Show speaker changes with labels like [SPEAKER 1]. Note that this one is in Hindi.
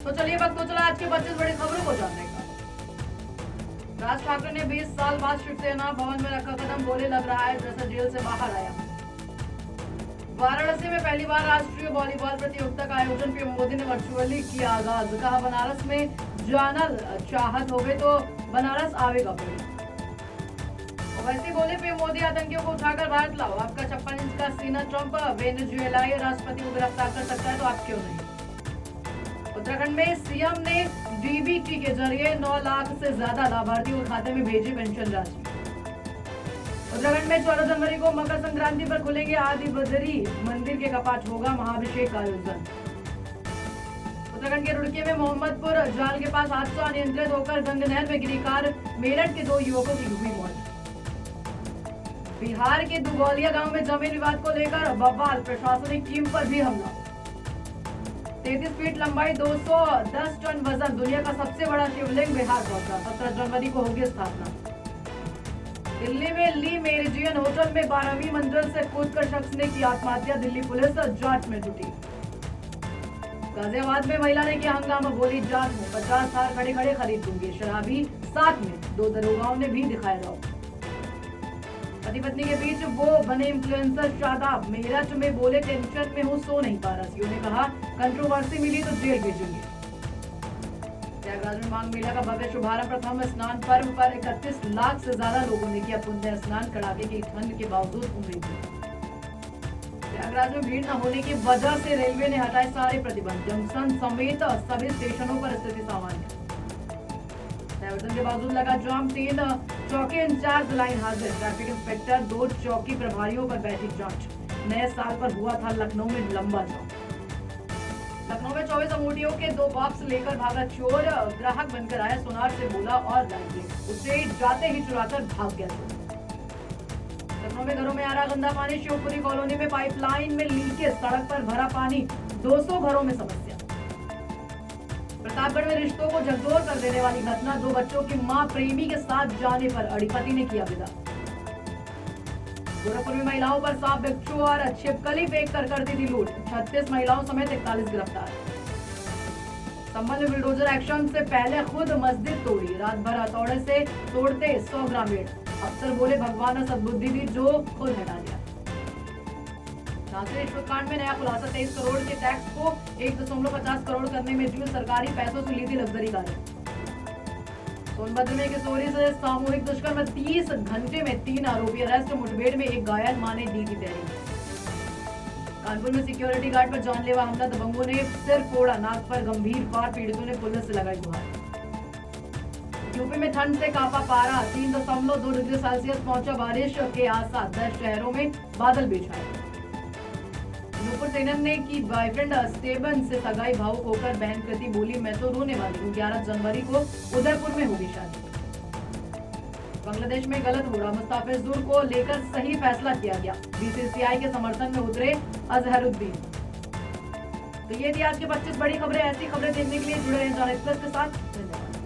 [SPEAKER 1] तो चलिए वक्त तो चला आज के 25 बड़ी खबरों को जानने का। राज ठाकरे ने 20 साल बाद शिवसेना भवन में रखा कदम, बोले लग रहा है जैसे जेल से बाहर आया। वाराणसी में पहली बार राष्ट्रीय वॉलीबॉल प्रतियोगिता का आयोजन, पीएम मोदी ने वर्चुअली किया आगाज। कहा बनारस में जानल चाहत होवे तो बनारस आवेगा कोई। वैसे बोले पीएम मोदी, आतंकियों को उठाकर भारत लाओ। आपका 56 इंच का सीना ट्रंप वेनेजुएलाई राष्ट्रपति को गिरफ्तार कर सकता है तो आप क्यों नहीं। उत्तराखंड में सीएम ने डीबीटी के जरिए 9 लाख से ज्यादा लाभार्थियों के खाते में भेजी पेंशन राशि। उत्तराखंड में 14 जनवरी को मकर संक्रांति पर खुलेंगे आदि बद्री मंदिर के कपाट, होगा महाभिषेक का आयोजन। उत्तराखंड के रुड़की में मोहम्मदपुर जाल के पास हादसा, अनियंत्रित होकर गंग नहर में गिरी कार, मेरठ के 2 युवकों की हुई मौत। बिहार के दुगौलिया गांव में जमीन विवाद को लेकर बवाल, प्रशासनिक टीम पर भी हमला। 33 फीट लंबाई, 210 टन वजन, दुनिया का सबसे बड़ा शिवलिंग बिहार पहुंचा। 17 जनवरी को होगी स्थापना। दिल्ली में ली मेरिजियन होटल में 12वीं मंजिल से कूदकर शख्स ने की आत्महत्या, दिल्ली पुलिस जांच में जुटी। गाजियाबाद में महिला ने किया हंगामा, बोली जांच में 50 थार खड़े खड़े खरीद दूंगी। शराबी साथ में 2 दरोगाओं ने भी दिखाया रौब। पति पत्नी के बीच वो बने इन्फ्लुएंसर शादाब, मेरठ में बोले टेंशन में हूँ सो नहीं पा रहा। सीओ ने कहा कंट्रोवर्सी मिली तो जेल भेजेंगे। प्रयागराज में माघ मेला का भव्य शुभारंभ, प्रथम स्नान पर्व पर 31 लाख से ज्यादा लोगों ने किया पुण्य स्नान, कड़ाके की ठंड के बावजूद उमड़ी थी। प्रयागराज में भीड़ न होने की वजह से रेलवे ने हटाए सारे प्रतिबंध, जंक्शन समेत सभी स्टेशनों पर स्थिति सामान्य। डायवर्जन के बावजूद लगा जाम, 3 चौकी इंचार्ज लाइन हाजिर, ट्रैफिक इंस्पेक्टर 2 चौकी प्रभारियों पर बैठी जांच। नए साल पर हुआ था लखनऊ में लंबा जाम। लखनऊ में 24 अंगूठियों के 2 बॉक्स लेकर भागा चोर, ग्राहक बनकर आया, सुनार से बोला और लाइए, उसे जाते ही चुराकर भाग गया चोर। लखनऊ में घरों में आ रहा गंदा पानी, शिवपुरी कॉलोनी में पाइपलाइन में लीकेज, सड़क पर भरा पानी, 200 घरों में समस्या। प्रतापगढ़ में रिश्तों को झकझोर कर देने वाली घटना, 2 बच्चों की मां प्रेमी के साथ जाने पर अड़ी, पति ने किया विदा। गोरखपुर में महिलाओं पर सांप, बिच्छू और छिपकली फेंक कर दी थी लूट, 36 महिलाओं समेत 41 गिरफ्तार। संभल में बुलडोजर एक्शन से पहले खुद मस्जिद तोड़ी, रात भर हथौड़े से तोड़ते 100 ग्रामीण, अफसर बोले भगवान ने सद्बुद्धि दी जो खुद हटा दिया। रिश्वत कांड में नया खुलासा, 23 करोड़ के टैक्स को 1.50 करोड़ करने में जुल, सरकारी पैसों से ली थी लग्जरी कारें। सोनभद्र में किशोरी से सामूहिक दुष्कर्म, 30 घंटे में 3 आरोपी अरेस्ट, मुठभेड़ में 1 घायल, मां ने दी थी तहरीर। कानपुर में सिक्योरिटी गार्ड पर जानलेवा हमला, दबंगों ने सिर फोड़ा, नाक पर गंभीर वार, पीड़ितों ने पुलिस से लगाई गुहार। यूपी में ठंड से कांपा पारा, 3.2 डिग्री सेल्सियस पहुंचा, बारिश के आसार, 10 शहरों में बादल भी छाए। नूपुर सेनन ने की बॉयफ्रेंड स्टेबन से सगाई, भावुक होकर बहन कृति बोली मैं तो रोने वाली हूँ, 11 जनवरी को उदयपुर में होगी शादी। बांग्लादेश में गलत हो रहा, मुस्ताफिजुर को लेकर सही फैसला किया गया, बीसीसीआई के समर्थन में उतरे अजहरुद्दीन। तो ये थी आज के 25 बड़ी खबरें। ऐसी खबरें देखने के लिए जुड़े रहें जन एक्सप्रेस के साथ।